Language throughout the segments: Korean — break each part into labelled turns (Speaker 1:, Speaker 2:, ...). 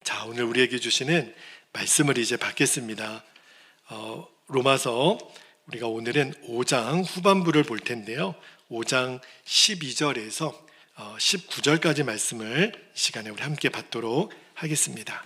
Speaker 1: 자, 오늘 우리에게 주시는 말씀을 이제 받겠습니다. 로마서 우리가 오늘은 5장 후반부를 볼 텐데요. 5장 12절에서 19절까지 말씀을 이 시간에 우리 함께 받도록 하겠습니다.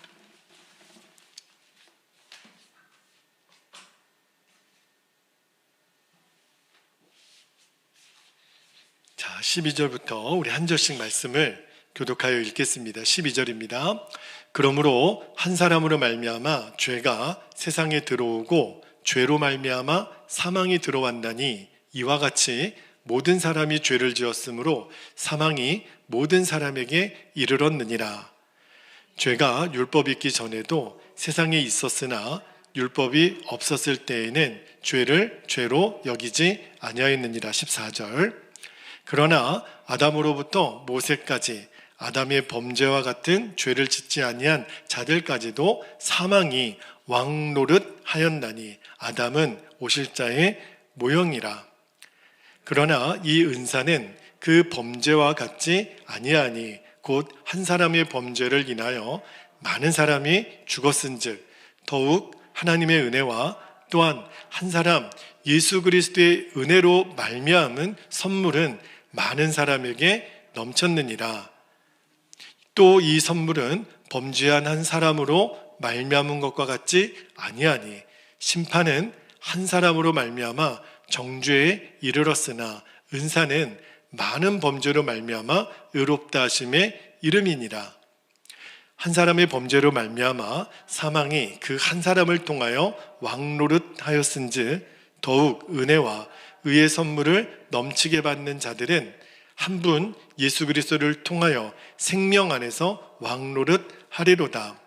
Speaker 1: 자, 12절부터 우리 한 절씩 말씀을 교독하여 읽겠습니다. 12절입니다. 그러므로 한 사람으로 말미암아 죄가 세상에 들어오고 죄로 말미암아 사망이 들어왔나니 이와 같이 모든 사람이 죄를 지었으므로 사망이 모든 사람에게 이르렀느니라. 죄가 율법이 있기 전에도 세상에 있었으나 율법이 없었을 때에는 죄를 죄로 여기지 아니하였느니라. 14절. 그러나 아담으로부터 모세까지 아담의 범죄와 같은 죄를 짓지 아니한 자들까지도 사망이 왕노릇 하였나니 아담은 오실 자의 모형이라. 그러나 이 은사는 그 범죄와 같지 아니하니 곧 한 사람의 범죄를 인하여 많은 사람이 죽었은즉 더욱 하나님의 은혜와 또한 한 사람 예수 그리스도의 은혜로 말미암은 선물은 많은 사람에게 넘쳤느니라. 또 이 선물은 범죄한 한 사람으로 말미암은 것과 같지 아니하니 심판은 한 사람으로 말미암아 정죄에 이르렀으나 은사는 많은 범죄로 말미암아 의롭다 하심의 이름이니라. 한 사람의 범죄로 말미암아 사망이 그 한 사람을 통하여 왕노릇 하였은즉 더욱 은혜와 의의 선물을 넘치게 받는 자들은 한 분 예수 그리스도를 통하여 생명 안에서 왕노릇 하리로다.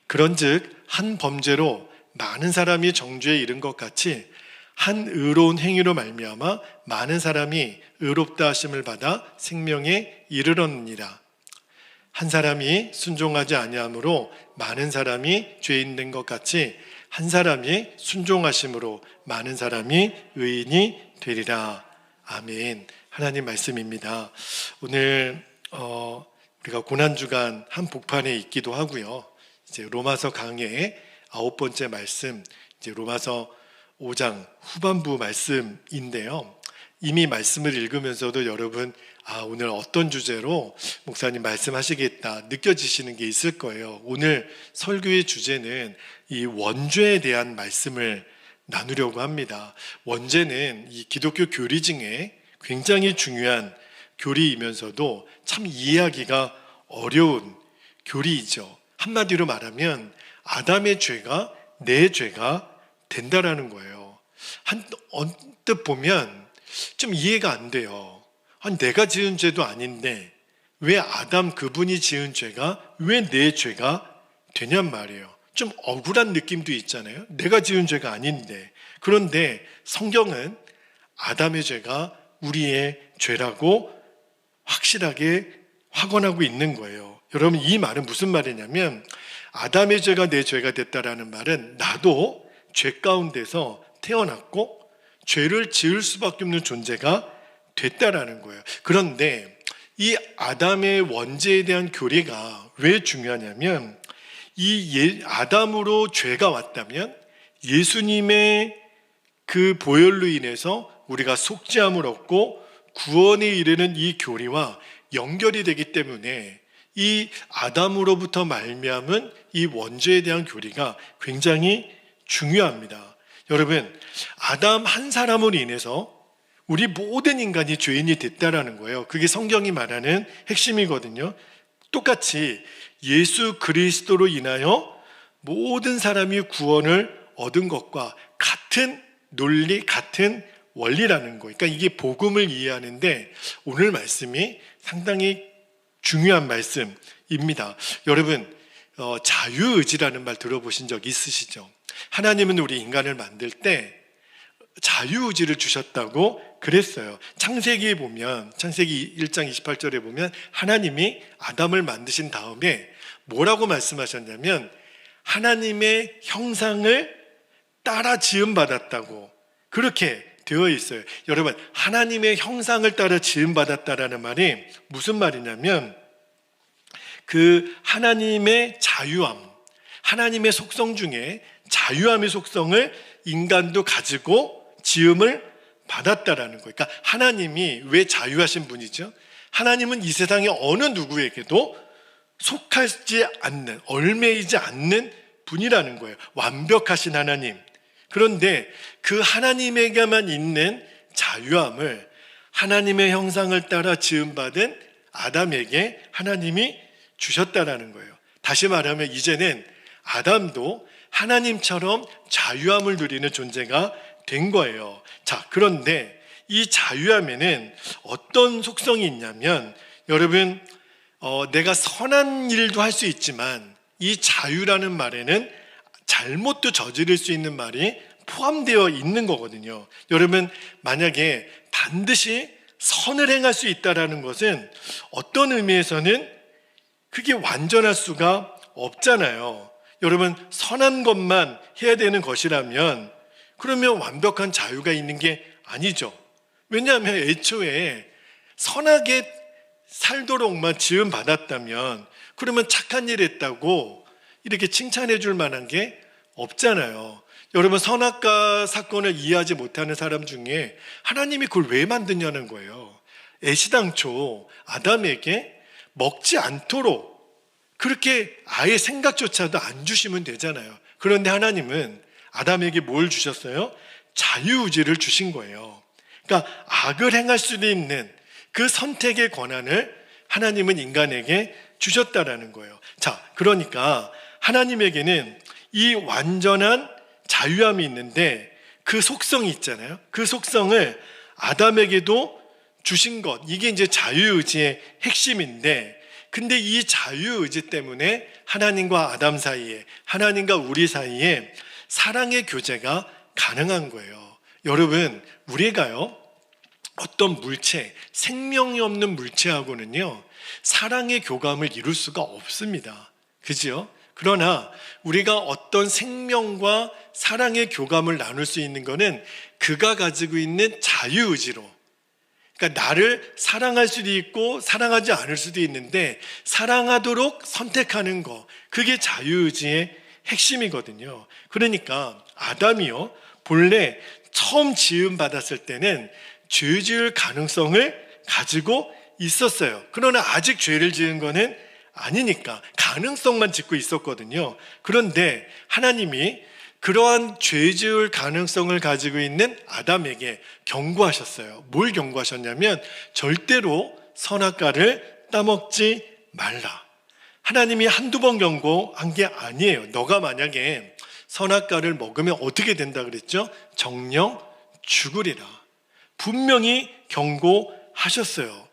Speaker 1: 그런즉 한 범죄로 많은 사람이 정죄에 이른 것 같이 한 의로운 행위로 말미암아 많은 사람이 의롭다 하심을 받아 생명에 이르렀느니라. 한 사람이 순종하지 아니함으로 많은 사람이 죄인 된 것 같이 한 사람이 순종하심으로 많은 사람이 의인이 되리라. 아멘. 하나님 말씀입니다. 오늘 우리가 고난주간 한복판에 있기도 하고요. 이제 로마서 강의 9번째 말씀, 이제 로마서 5장 후반부 말씀인데요. 이미 말씀을 읽으면서도 여러분, 오늘 어떤 주제로 목사님 말씀하시겠다 느껴지시는 게 있을 거예요. 오늘 설교의 주제는 이 원죄에 대한 말씀을 나누려고 합니다. 원죄는 이 기독교 교리 중에 굉장히 중요한 교리이면서도 참 이해하기가 어려운 교리이죠. 한마디로 말하면 아담의 죄가 내 죄가 된다라는 거예요. 언뜻 보면 좀 이해가 안 돼요. 내가 지은 죄도 아닌데 왜 아담 그분이 지은 죄가 왜 내 죄가 되냔 말이에요. 좀 억울한 느낌도 있잖아요. 내가 지은 죄가 아닌데. 그런데 성경은 아담의 죄가 우리의 죄라고 확실하게 확언하고 있는 거예요. 여러분, 이 말은 무슨 말이냐면 아담의 죄가 내 죄가 됐다라는 말은 나도 죄 가운데서 태어났고 죄를 지을 수밖에 없는 존재가 됐다라는 거예요. 그런데 이 아담의 원죄에 대한 교리가 왜 중요하냐면 이 아담으로 죄가 왔다면 예수님의 그 보혈로 인해서 우리가 속죄함을 얻고 구원에 이르는 이 교리와 연결이 되기 때문에 이 아담으로부터 말미암은 이 원죄에 대한 교리가 굉장히 중요합니다. 여러분, 아담 한 사람으로 인해서 우리 모든 인간이 죄인이 됐다라는 거예요. 그게 성경이 말하는 핵심이거든요. 똑같이 예수 그리스도로 인하여 모든 사람이 구원을 얻은 것과 같은 논리, 같은 원리라는 거예요. 그러니까 이게 복음을 이해하는데 오늘 말씀이 상당히 중요한 말씀입니다. 여러분, 자유의지라는 말 들어보신 적 있으시죠? 하나님은 우리 인간을 만들 때 자유의지를 주셨다고 그랬어요. 창세기에 보면, 창세기 1장 28절에 보면 하나님이 아담을 만드신 다음에 뭐라고 말씀하셨냐면 하나님의 형상을 따라 지음받았다고 그렇게 되어 있어요. 여러분, 하나님의 형상을 따라 지음받았다라는 말이 무슨 말이냐면 그 하나님의 자유함, 하나님의 속성 중에 자유함의 속성을 인간도 가지고 지음을 받았다라는 거예요. 그러니까 하나님이 왜 자유하신 분이죠? 하나님은 이 세상의 어느 누구에게도 속하지 않는, 얽매이지 않는 분이라는 거예요. 완벽하신 하나님. 그런데 그 하나님에게만 있는 자유함을 하나님의 형상을 따라 지음받은 아담에게 하나님이 주셨다라는 거예요. 다시 말하면 이제는 아담도 하나님처럼 자유함을 누리는 존재가 된 거예요. 자, 그런데 이 자유함에는 어떤 속성이 있냐면, 여러분, 내가 선한 일도 할 수 있지만 이 자유라는 말에는 잘못도 저지를 수 있는 말이 포함되어 있는 거거든요. 여러분, 만약에 반드시 선을 행할 수 있다는 것은 어떤 의미에서는 그게 완전할 수가 없잖아요. 여러분, 선한 것만 해야 되는 것이라면 그러면 완벽한 자유가 있는 게 아니죠. 왜냐하면 애초에 선하게 살도록만 지음 받았다면 그러면 착한 일 했다고 이렇게 칭찬해 줄 만한 게 없잖아요. 여러분, 선악과 사건을 이해하지 못하는 사람 중에 하나님이 그걸 왜 만드냐는 거예요. 애시당초 아담에게 먹지 않도록 그렇게 아예 생각조차도 안 주시면 되잖아요. 그런데 하나님은 아담에게 뭘 주셨어요? 자유의지를 주신 거예요. 그러니까 악을 행할 수도 있는 그 선택의 권한을 하나님은 인간에게 주셨다라는 거예요. 자, 그러니까 하나님에게는 이 완전한 자유함이 있는데 그 속성이 있잖아요. 그 속성을 아담에게도 주신 것, 이게 이제 자유의지의 핵심인데, 근데 이 자유의지 때문에 하나님과 아담 사이에, 하나님과 우리 사이에 사랑의 교제가 가능한 거예요. 여러분, 우리가요, 어떤 물체, 생명이 없는 물체하고는요, 사랑의 교감을 이룰 수가 없습니다. 그죠? 그러나 우리가 어떤 생명과 사랑의 교감을 나눌 수 있는 것은 그가 가지고 있는 자유의지로, 그러니까 나를 사랑할 수도 있고 사랑하지 않을 수도 있는데 사랑하도록 선택하는 거, 그게 자유의지의 핵심이거든요. 그러니까 아담이요, 본래 처음 지음 받았을 때는 죄 지을 가능성을 가지고 있었어요. 그러나 아직 죄를 지은 거는 아니니까 가능성만 짓고 있었거든요. 그런데 하나님이 그러한 죄 지을 가능성을 가지고 있는 아담에게 경고하셨어요. 뭘 경고하셨냐면 절대로 선악과를 따먹지 말라. 하나님이 한두 번 경고한 게 아니에요. 너가 만약에 선악과를 먹으면 어떻게 된다 그랬죠? 정령 죽으리라. 분명히 경고하셨어요.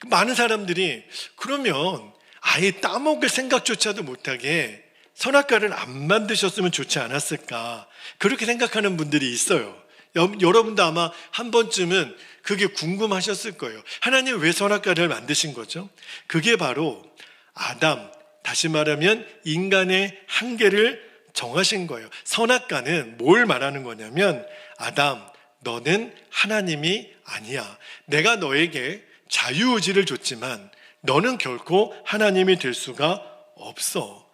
Speaker 1: 많은 사람들이 그러면 아예 따먹을 생각조차도 못하게 선악과를 안 만드셨으면 좋지 않았을까, 그렇게 생각하는 분들이 있어요. 여러분도 아마 한 번쯤은 그게 궁금하셨을 거예요. 하나님 왜 선악과를 만드신 거죠? 그게 바로 아담, 다시 말하면 인간의 한계를 정하신 거예요. 선악과는 뭘 말하는 거냐면, 아담, 너는 하나님이 아니야. 내가 너에게 자유의지를 줬지만 너는 결코 하나님이 될 수가 없어.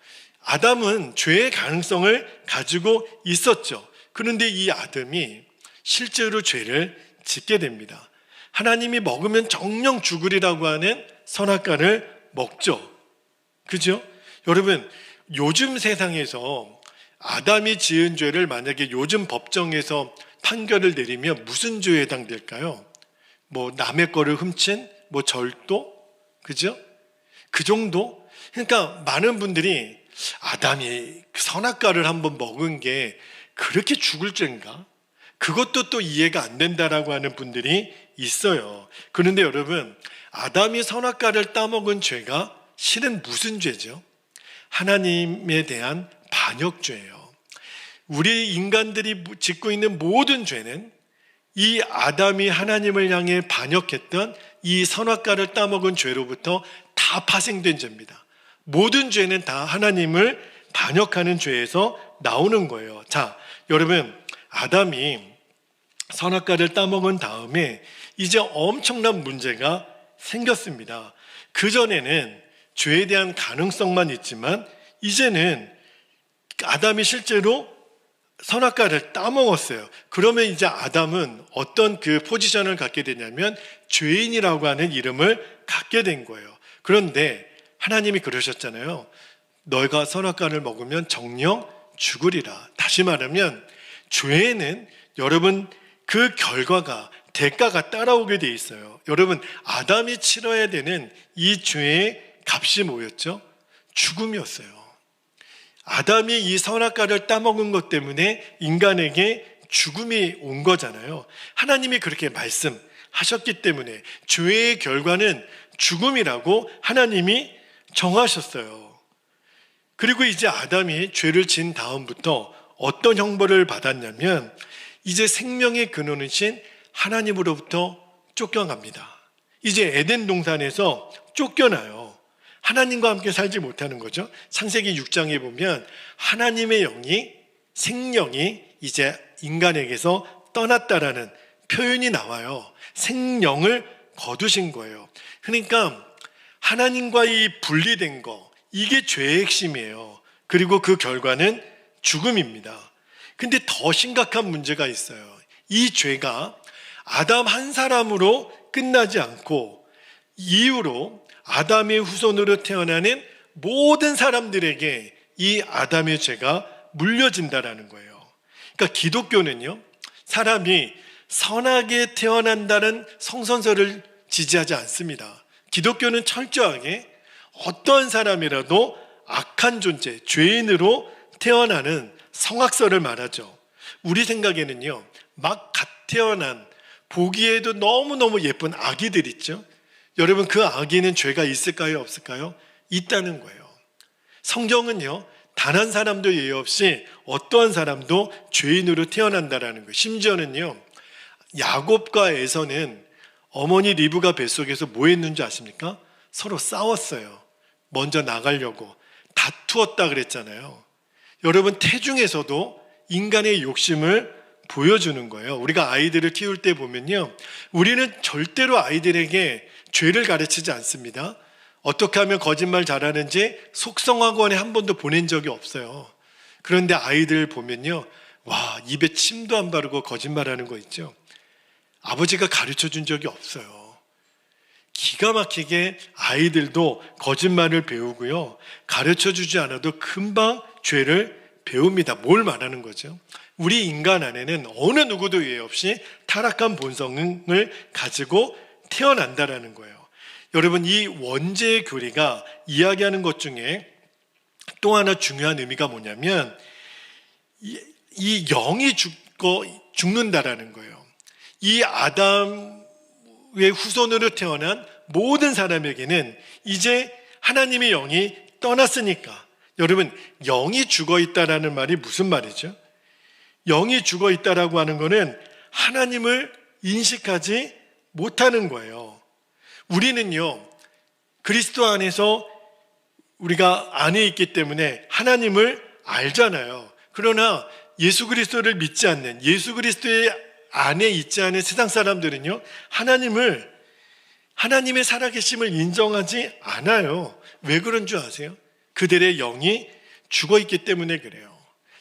Speaker 1: 아담은 죄의 가능성을 가지고 있었죠. 그런데 이 아담이 실제로 죄를 짓게 됩니다. 하나님이 먹으면 정령 죽으리라고 하는 선악과를 먹죠. 그죠? 여러분, 요즘 세상에서 아담이 지은 죄를 만약에 요즘 법정에서 판결을 내리면 무슨 죄에 해당될까요? 뭐 남의 거를 훔친 절도? 그죠? 그 정도? 그러니까 많은 분들이 아담이 선악과를 한번 먹은 게 그렇게 죽을 죄인가? 그것도 또 이해가 안 된다라고 하는 분들이 있어요. 그런데 여러분, 아담이 선악과를 따먹은 죄가 실은 무슨 죄죠? 하나님에 대한 반역죄예요. 우리 인간들이 짓고 있는 모든 죄는 이 아담이 하나님을 향해 반역했던 이 선악과를 따먹은 죄로부터 다 파생된 죄입니다. 모든 죄는 다 하나님을 반역하는 죄에서 나오는 거예요. 자, 여러분, 아담이 선악과를 따먹은 다음에 이제 엄청난 문제가 생겼습니다. 그전에는 죄에 대한 가능성만 있지만 이제는 아담이 실제로 선악과를 따먹었어요. 그러면 이제 아담은 어떤 그 포지션을 갖게 되냐면 죄인이라고 하는 이름을 갖게 된 거예요. 그런데 하나님이 그러셨잖아요. 너희가 선악과를 먹으면 정녕 죽으리라. 다시 말하면 죄에는 여러분 그 결과가 대가가 따라오게 돼 있어요. 여러분 아담이 치러야 되는 이 죄의 값이 뭐였죠? 죽음이었어요. 아담이 이 선악과를 따먹은 것 때문에 인간에게 죽음이 온 거잖아요. 하나님이 그렇게 말씀하셨기 때문에 죄의 결과는 죽음이라고 하나님이 정하셨어요. 그리고 이제 아담이 죄를 지은 다음부터 어떤 형벌을 받았냐면 이제 생명의 근원이신 하나님으로부터 쫓겨갑니다. 이제 에덴 동산에서 쫓겨나요. 하나님과 함께 살지 못하는 거죠. 창세기 6장에 보면 하나님의 영이, 생명이 이제 인간에게서 떠났다라는 표현이 나와요. 생명을 거두신 거예요. 그러니까 하나님과 이 분리된 거, 이게 죄의 핵심이에요. 그리고 그 결과는 죽음입니다. 근데 더 심각한 문제가 있어요. 이 죄가 아담 한 사람으로 끝나지 않고 이후로 아담의 후손으로 태어나는 모든 사람들에게 이 아담의 죄가 물려진다라는 거예요. 그러니까 기독교는요, 사람이 선하게 태어난다는 성선설을 지지하지 않습니다. 기독교는 철저하게 어떤 사람이라도 악한 존재, 죄인으로 태어나는 성악설을 말하죠. 우리 생각에는요, 막 갓 태어난 보기에도 너무너무 예쁜 아기들 있죠. 여러분 그 아기는 죄가 있을까요? 없을까요? 있다는 거예요. 성경은요, 단 한 사람도 예외 없이 어떠한 사람도 죄인으로 태어난다라는 거예요. 심지어는요, 야곱과 에서는 어머니 리브가 뱃속에서 뭐 했는지 아십니까? 서로 싸웠어요. 먼저 나가려고 다투었다 그랬잖아요. 여러분 태중에서도 인간의 욕심을 보여주는 거예요. 우리가 아이들을 키울 때 보면요, 우리는 절대로 아이들에게 죄를 가르치지 않습니다. 어떻게 하면 거짓말 잘하는지 속성학원에 한 번도 보낸 적이 없어요. 그런데 아이들 보면요, 와, 입에 침도 안 바르고 거짓말하는 거 있죠. 아버지가 가르쳐 준 적이 없어요. 기가 막히게 아이들도 거짓말을 배우고요, 가르쳐 주지 않아도 금방 죄를 배웁니다. 뭘 말하는 거죠? 우리 인간 안에는 어느 누구도 예외 없이 타락한 본성을 가지고 태어난다라는 거예요. 여러분 이 원죄의 교리가 이야기하는 것 중에 또 하나 중요한 의미가 뭐냐면 이 영이 죽는다라는 거예요. 이 아담의 후손으로 태어난 모든 사람에게는 이제 하나님의 영이 떠났으니까, 여러분 영이 죽어있다라는 말이 무슨 말이죠? 영이 죽어있다라고 하는 거는 하나님을 인식하지 못하는 거예요. 우리는요, 그리스도 안에서 우리가 안에 있기 때문에 하나님을 알잖아요. 그러나 예수 그리스도를 믿지 않는, 예수 그리스도의 안에 있지 않은 세상 사람들은요, 하나님의 살아계심을 인정하지 않아요. 왜 그런 줄 아세요? 그들의 영이 죽어있기 때문에 그래요.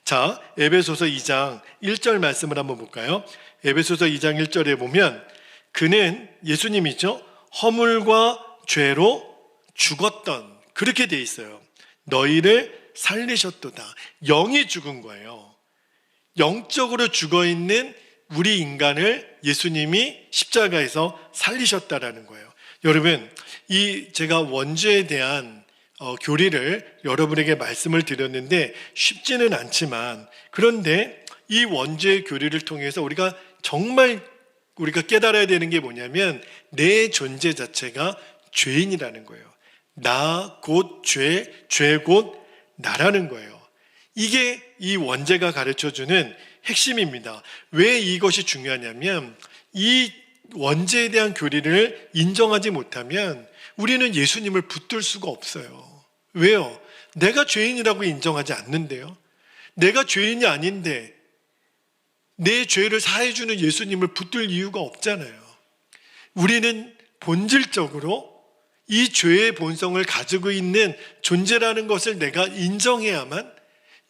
Speaker 1: 자, 에베소서 2장 1절 말씀을 한번 볼까요? 에베소서 2장 1절에 보면 그는, 예수님이죠, 허물과 죄로 죽었던, 그렇게 돼 있어요. 너희를 살리셨도다. 영이 죽은 거예요. 영적으로 죽어있는 우리 인간을 예수님이 십자가에서 살리셨다라는 거예요. 여러분, 제가 원죄에 대한 교리를 여러분에게 말씀을 드렸는데 쉽지는 않지만, 그런데 이 원죄의 교리를 통해서 우리가 정말 깨달아야 되는 게 뭐냐면 내 존재 자체가 죄인이라는 거예요. 나 곧 죄, 죄 곧 나라는 거예요. 이게 이 원죄가 가르쳐주는 핵심입니다. 왜 이것이 중요하냐면 이 원죄에 대한 교리를 인정하지 못하면 우리는 예수님을 붙들 수가 없어요. 왜요? 내가 죄인이라고 인정하지 않는데요. 내가 죄인이 아닌데 내 죄를 사해주는 예수님을 붙들 이유가 없잖아요. 우리는 본질적으로 이 죄의 본성을 가지고 있는 존재라는 것을 내가 인정해야만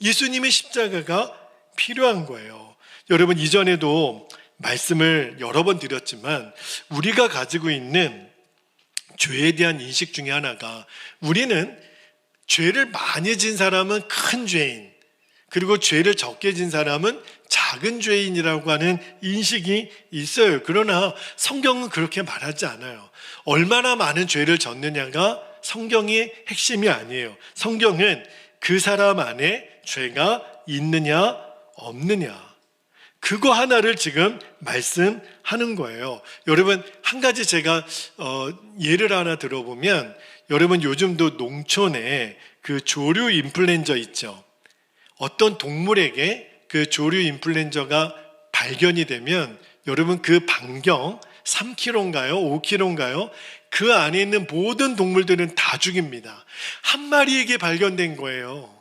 Speaker 1: 예수님의 십자가가 필요한 거예요. 여러분, 이전에도 말씀을 여러 번 드렸지만 우리가 가지고 있는 죄에 대한 인식 중에 하나가, 우리는 죄를 많이 진 사람은 큰 죄인, 그리고 죄를 적게 진 사람은 작은 죄인이라고 하는 인식이 있어요. 그러나 성경은 그렇게 말하지 않아요. 얼마나 많은 죄를 졌느냐가 성경의 핵심이 아니에요. 성경은 그 사람 안에 죄가 있느냐 없느냐, 그거 하나를 지금 말씀하는 거예요. 여러분, 한 가지 제가 예를 하나 들어보면, 여러분 요즘도 농촌에 그 조류 인플루엔자 있죠. 어떤 동물에게 그 조류 인플루엔자가 발견이 되면 여러분 그 반경 3km인가요? 5km인가요? 그 안에 있는 모든 동물들은 다 죽입니다. 한 마리에게 발견된 거예요,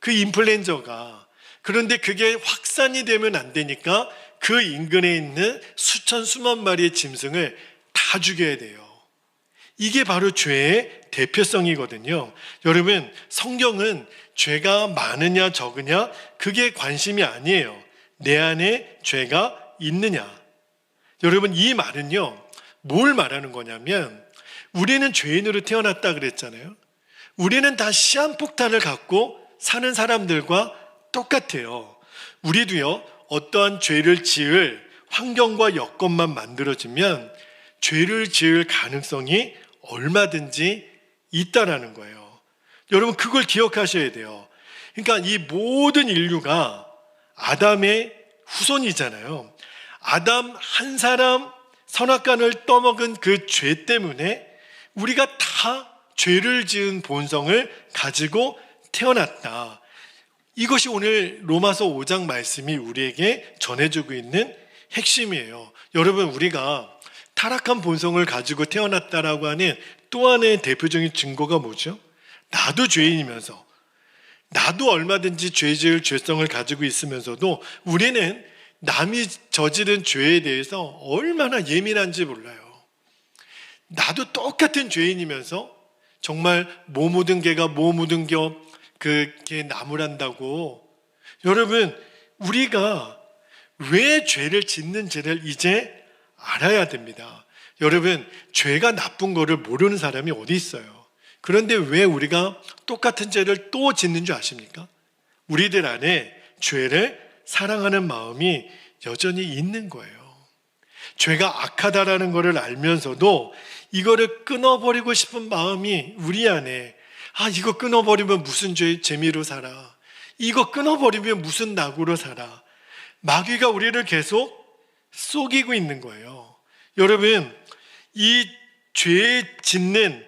Speaker 1: 그 인플루엔자가. 그런데 그게 확산이 되면 안 되니까 그 인근에 있는 수천 수만 마리의 짐승을 다 죽여야 돼요. 이게 바로 죄의 대표성이거든요. 여러분, 성경은 죄가 많으냐 적으냐 그게 관심이 아니에요. 내 안에 죄가 있느냐. 여러분, 이 말은요, 뭘 말하는 거냐면, 우리는 죄인으로 태어났다 그랬잖아요. 우리는 다 시한폭탄을 갖고 사는 사람들과 똑같아요. 우리도요, 어떠한 죄를 지을 환경과 여건만 만들어지면 죄를 지을 가능성이 얼마든지 있다라는 거예요. 여러분, 그걸 기억하셔야 돼요. 그러니까 이 모든 인류가 아담의 후손이잖아요. 아담 한 사람 선악과를 떠먹은 그 죄 때문에 우리가 다 죄를 지은 본성을 가지고 태어났다. 이것이 오늘 로마서 5장 말씀이 우리에게 전해주고 있는 핵심이에요. 여러분, 우리가 타락한 본성을 가지고 태어났다라고 하는 또 하나의 대표적인 증거가 뭐죠? 나도 죄인이면서, 나도 얼마든지 죄 지을 죄성을 가지고 있으면서도 우리는 남이 저지른 죄에 대해서 얼마나 예민한지 몰라요. 나도 똑같은 죄인이면서 정말 뭐 묻은 개가 뭐 묻은 개 나무란다고. 여러분, 우리가 왜 죄를 짓는지를 이제 알아야 됩니다. 여러분, 죄가 나쁜 거를 모르는 사람이 어디 있어요? 그런데 왜 우리가 똑같은 죄를 또 짓는 줄 아십니까? 우리들 안에 죄를 사랑하는 마음이 여전히 있는 거예요. 죄가 악하다라는 것을 알면서도 이거를 끊어버리고 싶은 마음이 우리 안에, 이거 끊어버리면 무슨 재미로 살아, 이거 끊어버리면 무슨 낙으로 살아, 마귀가 우리를 계속 속이고 있는 거예요. 여러분, 이 죄 짓는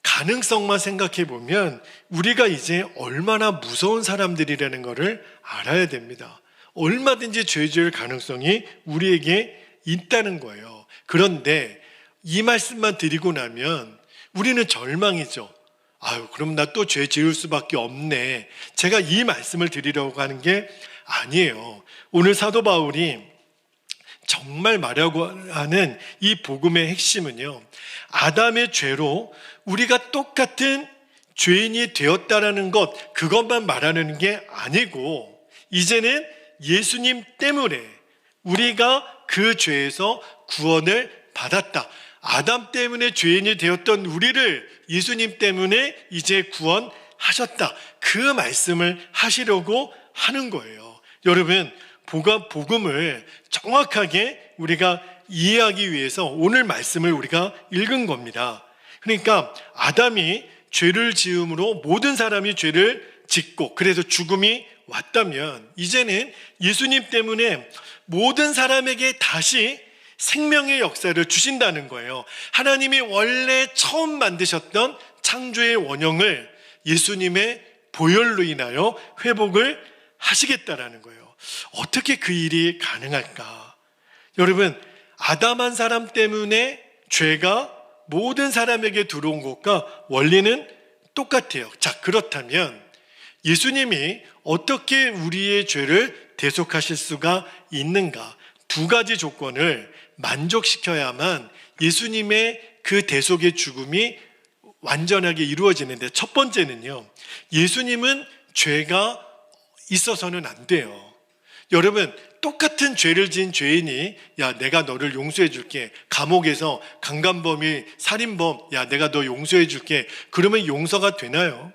Speaker 1: 가능성만 생각해 보면 우리가 이제 얼마나 무서운 사람들이라는 것을 알아야 됩니다. 얼마든지 죄 지을 가능성이 우리에게 있다는 거예요. 그런데 이 말씀만 드리고 나면 우리는 절망이죠. 그럼 나 또 죄 지을 수밖에 없네. 제가 이 말씀을 드리려고 하는 게 아니에요. 오늘 사도 바울이 정말 말하고 하는 이 복음의 핵심은요, 아담의 죄로 우리가 똑같은 죄인이 되었다라는 것, 그것만 말하는 게 아니고, 이제는 예수님 때문에 우리가 그 죄에서 구원을 받았다. 아담 때문에 죄인이 되었던 우리를 예수님 때문에 이제 구원하셨다. 그 말씀을 하시려고 하는 거예요. 여러분, 복음을 정확하게 우리가 이해하기 위해서 오늘 말씀을 우리가 읽은 겁니다. 그러니까 아담이 죄를 지음으로 모든 사람이 죄를 짓고 그래서 죽음이 왔다면, 이제는 예수님 때문에 모든 사람에게 다시 생명의 역사를 주신다는 거예요. 하나님이 원래 처음 만드셨던 창조의 원형을 예수님의 보혈로 인하여 회복을 하시겠다라는 거예요. 어떻게 그 일이 가능할까? 여러분, 아담 한 사람 때문에 죄가 모든 사람에게 들어온 것과 원리는 똑같아요. 자, 그렇다면 예수님이 어떻게 우리의 죄를 대속하실 수가 있는가? 두 가지 조건을 만족시켜야만 예수님의 그 대속의 죽음이 완전하게 이루어지는데, 첫 번째는요, 예수님은 죄가 있어서는 안 돼요. 여러분, 똑같은 죄를 지은 죄인이 야, 내가 너를 용서해 줄게, 감옥에서 강간범이, 살인범, 야, 내가 너 용서해 줄게, 그러면 용서가 되나요?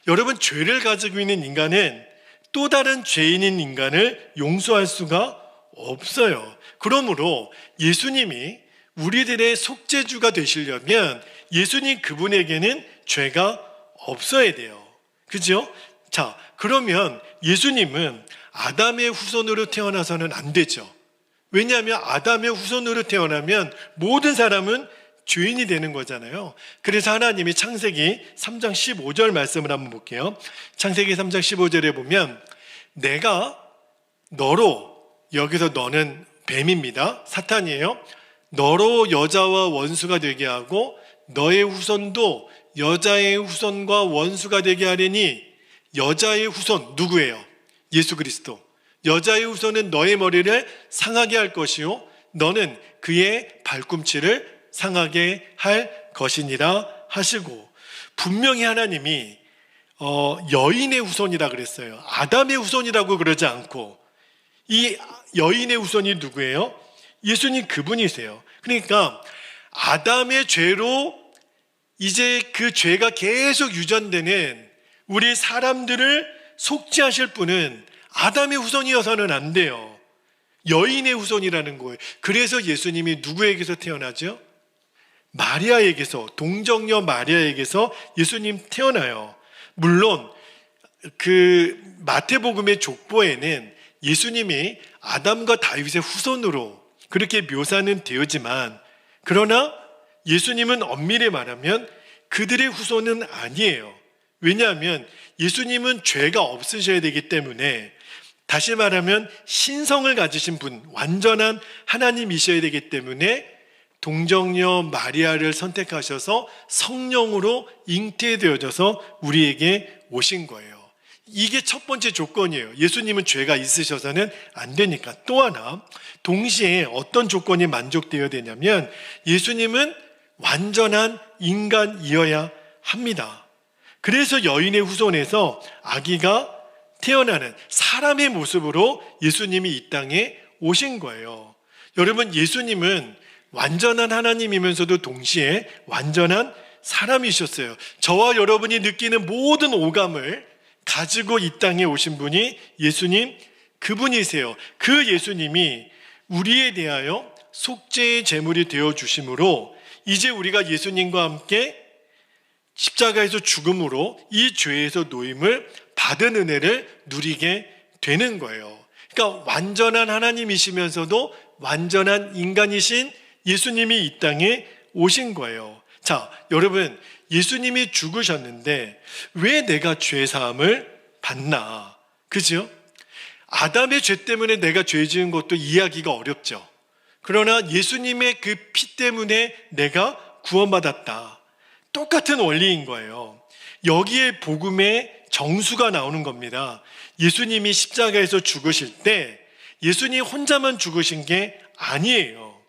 Speaker 1: 여러분, 죄를 가지고 있는 인간은 또 다른 죄인인 인간을 용서할 수가 없어요. 그러므로 예수님이 우리들의 속죄주가 되시려면 예수님 그분에게는 죄가 없어야 돼요. 그죠? 자, 그러면 예수님은 아담의 후손으로 태어나서는 안 되죠. 왜냐하면 아담의 후손으로 태어나면 모든 사람은 죄인이 되는 거잖아요. 그래서 하나님이 창세기 3장 15절 말씀을 한번 볼게요. 창세기 3장 15절에 보면 내가 너로, 여기서 너는 뱀입니다. 사탄이에요. 너로 여자와 원수가 되게 하고 너의 후손도 여자의 후손과 원수가 되게 하려니, 여자의 후손 누구예요? 예수 그리스도. 여자의 후손은 너의 머리를 상하게 할 것이요 너는 그의 발꿈치를 상하게 할 것이니라 하시고, 분명히 하나님이 여인의 후손이라 그랬어요. 아담의 후손이라고 그러지 않고, 이 여인의 후손이 누구예요? 예수님 그분이세요. 그러니까 아담의 죄로 이제 그 죄가 계속 유전되는 우리 사람들을 속죄하실 분은 아담의 후손이어서는 안 돼요. 여인의 후손이라는 거예요. 그래서 예수님이 누구에게서 태어나죠? 마리아에게서, 동정녀 마리아에게서 예수님 태어나요. 물론 그 마태복음의 족보에는 예수님이 아담과 다윗의 후손으로 그렇게 묘사는 되었지만, 그러나 예수님은 엄밀히 말하면 그들의 후손은 아니에요. 왜냐하면 예수님은 죄가 없으셔야 되기 때문에, 다시 말하면 신성을 가지신 분, 완전한 하나님이셔야 되기 때문에 동정녀 마리아를 선택하셔서 성령으로 잉태되어져서 우리에게 오신 거예요. 이게 첫 번째 조건이에요. 예수님은 죄가 있으셔서는 안 되니까. 또 하나, 동시에 어떤 조건이 만족되어야 되냐면 예수님은 완전한 인간이어야 합니다. 그래서 여인의 후손에서 아기가 태어나는 사람의 모습으로 예수님이 이 땅에 오신 거예요. 여러분, 예수님은 완전한 하나님이면서도 동시에 완전한 사람이셨어요. 저와 여러분이 느끼는 모든 오감을 가지고 이 땅에 오신 분이 예수님 그분이세요. 그 예수님이 우리에 대하여 속죄의 제물이 되어 주심으로 이제 우리가 예수님과 함께 십자가에서 죽음으로 이 죄에서 노임을 받은 은혜를 누리게 되는 거예요. 그러니까 완전한 하나님이시면서도 완전한 인간이신 예수님이 이 땅에 오신 거예요. 자, 여러분, 예수님이 죽으셨는데 왜 내가 죄 사함을 받나? 그죠? 아담의 죄 때문에 내가 죄 지은 것도 이해하기가 어렵죠. 그러나 예수님의 그 피 때문에 내가 구원받았다. 똑같은 원리인 거예요. 여기에 복음의 정수가 나오는 겁니다. 예수님이 십자가에서 죽으실 때 예수님 혼자만 죽으신 게 아니에요.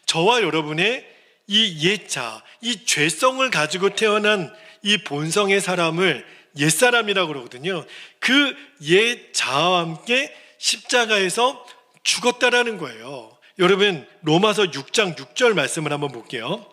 Speaker 1: 저와 여러분의 이 옛자, 이 죄성을 가지고 태어난 이 본성의 사람을 옛사람이라고 그러거든요. 그 옛자와 함께 십자가에서 죽었다라는 거예요. 여러분, 로마서 6장 6절 말씀을 한번 볼게요.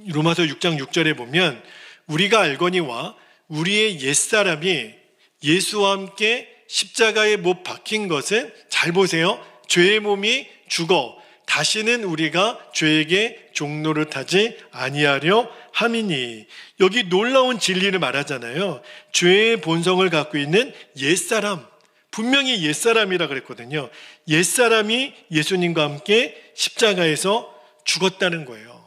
Speaker 1: 로마서 6장 6절에 보면 우리가 알거니와 우리의 옛사람이 예수와 함께 십자가에 못 박힌 것은, 잘 보세요, 죄의 몸이 죽어 다시는 우리가 죄에게 종노릇하지 아니하려 함이니. 여기 놀라운 진리를 말하잖아요. 죄의 본성을 갖고 있는 옛사람, 분명히 옛사람이라 그랬거든요. 옛사람이 예수님과 함께 십자가에서 죽었다는 거예요.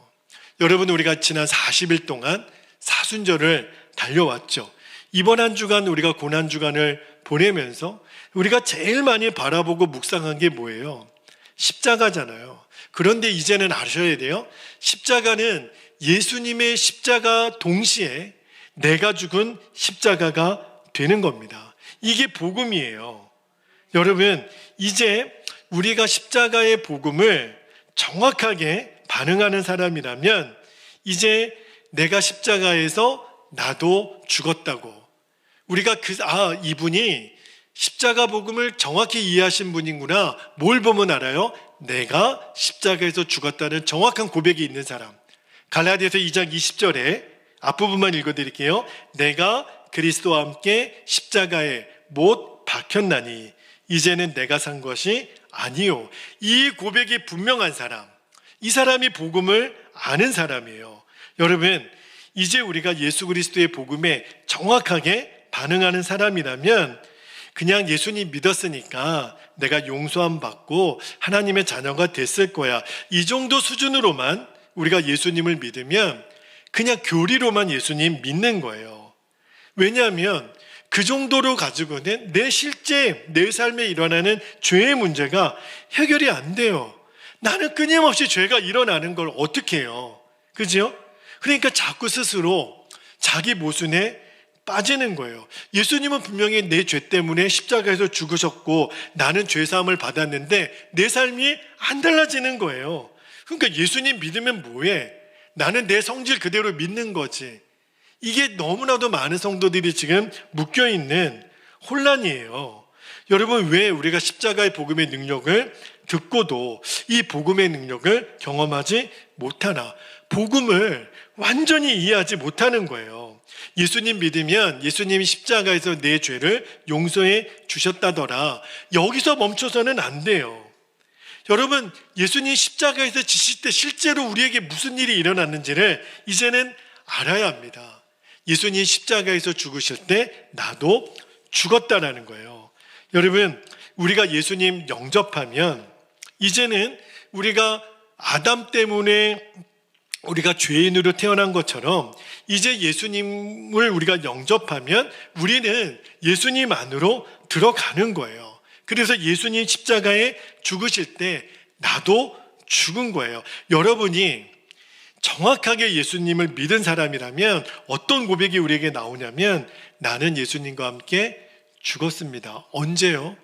Speaker 1: 여러분, 우리가 지난 40일 동안 사순절을 달려왔죠. 이번 한 주간 우리가 고난주간을 보내면서 우리가 제일 많이 바라보고 묵상한 게 뭐예요? 십자가잖아요. 그런데 이제는 아셔야 돼요. 십자가는 예수님의 십자가 동시에 내가 죽은 십자가가 되는 겁니다. 이게 복음이에요. 여러분, 이제 우리가 십자가의 복음을 정확하게 반응하는 사람이라면 이제 내가 십자가에서 나도 죽었다고, 우리가 이분이 십자가 복음을 정확히 이해하신 분이구나. 뭘 보면 알아요? 내가 십자가에서 죽었다는 정확한 고백이 있는 사람. 갈라디아서 2장 20절에 앞부분만 읽어드릴게요. 내가 그리스도와 함께 십자가에 못 박혔나니 이제는 내가 산 것이 아니요. 이 고백이 분명한 사람, 이 사람이 복음을 아는 사람이에요. 여러분, 이제 우리가 예수 그리스도의 복음에 정확하게 반응하는 사람이라면 그냥 예수님 믿었으니까 내가 용서함 받고 하나님의 자녀가 됐을 거야, 이 정도 수준으로만 우리가 예수님을 믿으면 그냥 교리로만 예수님 믿는 거예요. 왜냐하면 그 정도로 가지고는 내 삶에 일어나는 죄의 문제가 해결이 안 돼요. 나는 끊임없이 죄가 일어나는 걸 어떻게 해요? 그죠? 그러니까 자꾸 스스로 자기 모순에 빠지는 거예요. 예수님은 분명히 내 죄 때문에 십자가에서 죽으셨고 나는 죄사함을 받았는데 내 삶이 안 달라지는 거예요. 그러니까 예수님 믿으면 뭐해? 나는 내 성질 그대로 믿는 거지. 이게 너무나도 많은 성도들이 지금 묶여있는 혼란이에요. 여러분, 왜 우리가 십자가의 복음의 능력을 듣고도 이 복음의 능력을 경험하지 못하나? 복음을 완전히 이해하지 못하는 거예요. 예수님 믿으면 예수님이 십자가에서 내 죄를 용서해 주셨다더라, 여기서 멈춰서는 안 돼요. 여러분, 예수님 십자가에서 지실 때 실제로 우리에게 무슨 일이 일어났는지를 이제는 알아야 합니다. 예수님 십자가에서 죽으실 때 나도 죽었다라는 거예요. 여러분, 우리가 예수님 영접하면 이제는 우리가 아담 때문에 우리가 죄인으로 태어난 것처럼 이제 예수님을 우리가 영접하면 우리는 예수님 안으로 들어가는 거예요. 그래서 예수님 십자가에 죽으실 때 나도 죽은 거예요. 여러분이 정확하게 예수님을 믿은 사람이라면 어떤 고백이 우리에게 나오냐면, 나는 예수님과 함께 죽었습니다. 언제요?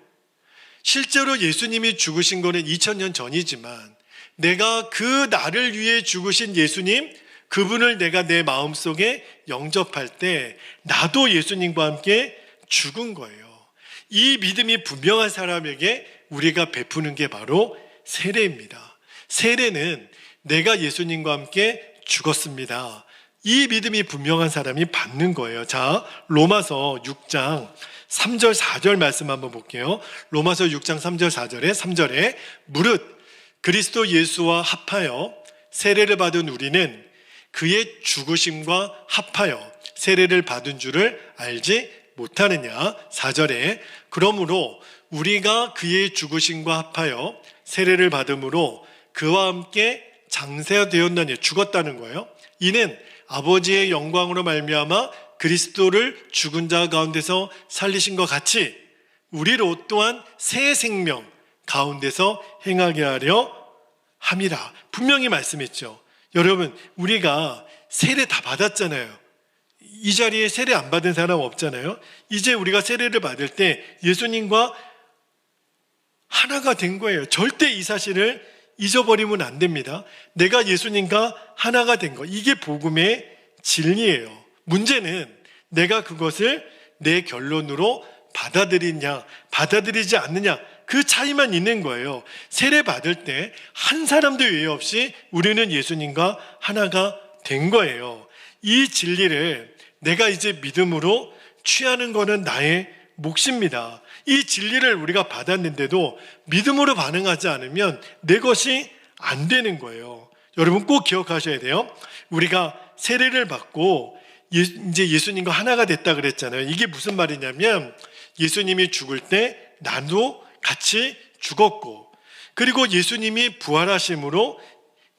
Speaker 1: 실제로 예수님이 죽으신 거는 2000년 전이지만 내가 그 나를 위해 죽으신 예수님, 그분을 내가 내 마음속에 영접할 때 나도 예수님과 함께 죽은 거예요. 이 믿음이 분명한 사람에게 우리가 베푸는 게 바로 세례입니다. 세례는 내가 예수님과 함께 죽었습니다, 이 믿음이 분명한 사람이 받는 거예요. 자, 로마서 6장 3절 4절 말씀 한번 볼게요. 로마서 6장 3절 3절에 무릇 그리스도 예수와 합하여 세례를 받은 우리는 그의 죽으심과 합하여 세례를 받은 줄을 알지 못하느냐. 4절에 그러므로 우리가 그의 죽으심과 합하여 세례를 받음으로 그와 함께 장세되었나니, 죽었다는 거예요. 이는 아버지의 영광으로 말미암아 그리스도를 죽은 자 가운데서 살리신 것 같이 우리로 또한 새 생명 가운데서 행하게 하려 함이라. 분명히 말씀했죠. 여러분, 우리가 세례 다 받았잖아요. 이 자리에 세례 안 받은 사람 없잖아요. 이제 우리가 세례를 받을 때 예수님과 하나가 된 거예요. 절대 이 사실을 잊어버리면 안 됩니다. 내가 예수님과 하나가 된 거, 이게 복음의 진리예요. 문제는 내가 그것을 내 결론으로 받아들이냐 받아들이지 않느냐, 그 차이만 있는 거예요. 세례 받을 때 한 사람도 예외 없이 우리는 예수님과 하나가 된 거예요. 이 진리를 내가 이제 믿음으로 취하는 거는 나의 몫입니다. 이 진리를 우리가 받았는데도 믿음으로 반응하지 않으면 내 것이 안 되는 거예요. 여러분 꼭 기억하셔야 돼요. 우리가 세례를 받고 이제 예수님과 하나가 됐다 그랬잖아요. 이게 무슨 말이냐면 예수님이 죽을 때 나도 같이 죽었고, 그리고 예수님이 부활하심으로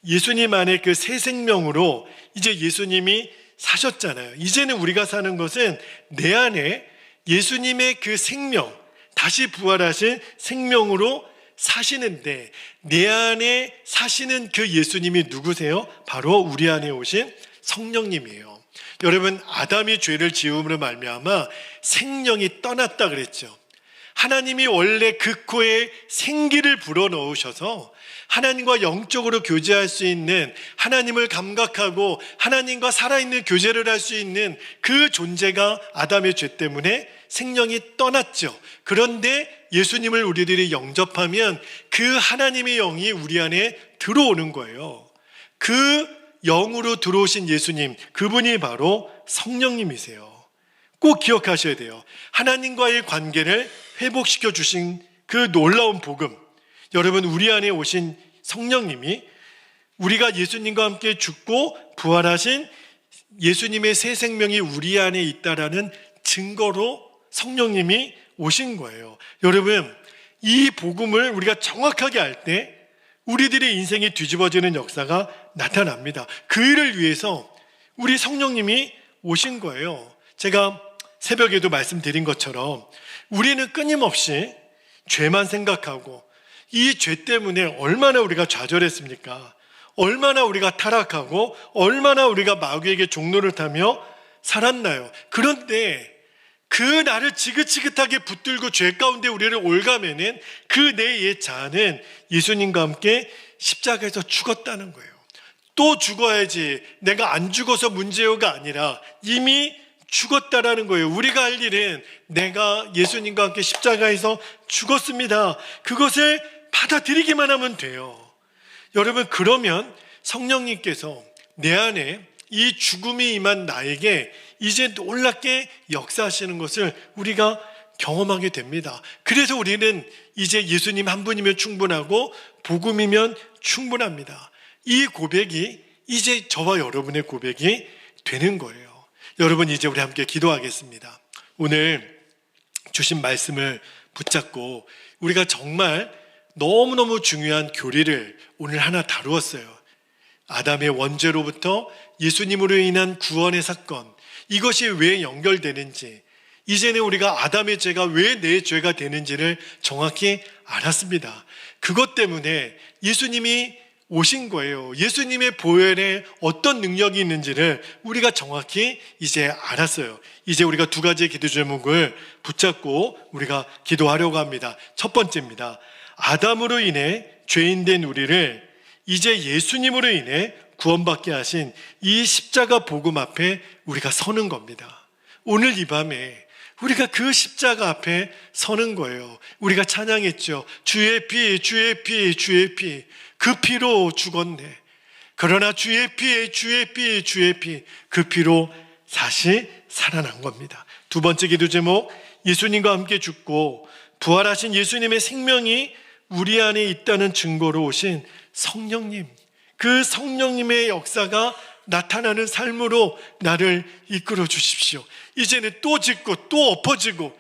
Speaker 1: 예수님 안에 그 새 생명으로 이제 예수님이 사셨잖아요. 이제는 우리가 사는 것은 내 안에 예수님의 그 생명, 다시 부활하신 생명으로 사시는데, 내 안에 사시는 그 예수님이 누구세요? 바로 우리 안에 오신 성령님이에요. 여러분, 아담이 죄를 지음으로 말미암아 생명이 떠났다 그랬죠. 하나님이 원래 그 코에 생기를 불어넣으셔서 하나님과 영적으로 교제할 수 있는, 하나님을 감각하고 하나님과 살아있는 교제를 할 수 있는 그 존재가 아담의 죄 때문에 생명이 떠났죠. 그런데 예수님을 우리들이 영접하면 그 하나님의 영이 우리 안에 들어오는 거예요. 그 영으로 들어오신 예수님, 그분이 바로 성령님이세요. 꼭 기억하셔야 돼요. 하나님과의 관계를 회복시켜 주신 그 놀라운 복음, 여러분, 우리 안에 오신 성령님이 우리가 예수님과 함께 죽고 부활하신 예수님의 새 생명이 우리 안에 있다라는 증거로 성령님이 오신 거예요. 여러분, 이 복음을 우리가 정확하게 알 때 우리들의 인생이 뒤집어지는 역사가 나타납니다. 그 일을 위해서 우리 성령님이 오신 거예요. 제가 새벽에도 말씀드린 것처럼 우리는 끊임없이 죄만 생각하고 이 죄 때문에 얼마나 우리가 좌절했습니까? 얼마나 우리가 타락하고 얼마나 우리가 마귀에게 종로를 타며 살았나요? 그런데 그 나를 지긋지긋하게 붙들고 죄 가운데 우리를 올가매는 그 내 옛 자아는 예수님과 함께 십자가에서 죽었다는 거예요. 또 죽어야지, 내가 안 죽어서 문제요가 아니라 이미 죽었다라는 거예요. 우리가 할 일은 내가 예수님과 함께 십자가에서 죽었습니다. 그것을 받아들이기만 하면 돼요. 여러분, 그러면 성령님께서 내 안에 이 죽음이 임한 나에게 이제 놀랍게 역사하시는 것을 우리가 경험하게 됩니다. 그래서 우리는 이제 예수님 한 분이면 충분하고 복음이면 충분합니다. 이 고백이 이제 저와 여러분의 고백이 되는 거예요. 여러분, 이제 우리 함께 기도하겠습니다. 오늘 주신 말씀을 붙잡고 우리가 정말 너무너무 중요한 교리를 오늘 하나 다루었어요. 아담의 원죄로부터 예수님으로 인한 구원의 사건, 이것이 왜 연결되는지, 이제는 우리가 아담의 죄가 왜 내 죄가 되는지를 정확히 알았습니다. 그것 때문에 예수님이 오신 거예요. 예수님의 보혈에 어떤 능력이 있는지를 우리가 정확히 이제 알았어요. 이제 우리가 두 가지의 기도 제목을 붙잡고 우리가 기도하려고 합니다. 첫 번째입니다. 아담으로 인해 죄인 된 우리를 이제 예수님으로 인해 구원받게 하신 이 십자가 복음 앞에 우리가 서는 겁니다. 오늘 이 밤에 우리가 그 십자가 앞에 서는 거예요. 우리가 찬양했죠. 주의 피, 주의 피, 주의 피, 그 피로 죽었네. 그러나 주의 피, 주의 피, 주의 피, 그 피로 다시 살아난 겁니다. 두 번째 기도 제목, 예수님과 함께 죽고 부활하신 예수님의 생명이 우리 안에 있다는 증거로 오신 성령님, 그 성령님의 역사가 나타나는 삶으로 나를 이끌어 주십시오. 이제는 또 짓고 또 엎어지고,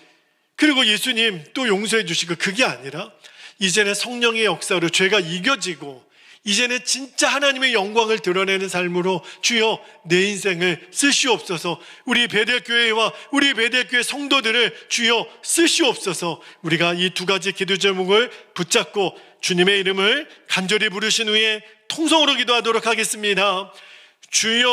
Speaker 1: 그리고 예수님 또 용서해 주시고, 그게 아니라 이제는 성령의 역사로 죄가 이겨지고 이제는 진짜 하나님의 영광을 드러내는 삶으로 주여 내 인생을 쓰시옵소서. 우리 베델교회와 우리 베델교회 성도들을 주여 쓰시옵소서. 우리가 이 두 가지 기도 제목을 붙잡고 주님의 이름을 간절히 부르신 후에 통성으로 기도하도록 하겠습니다. 주여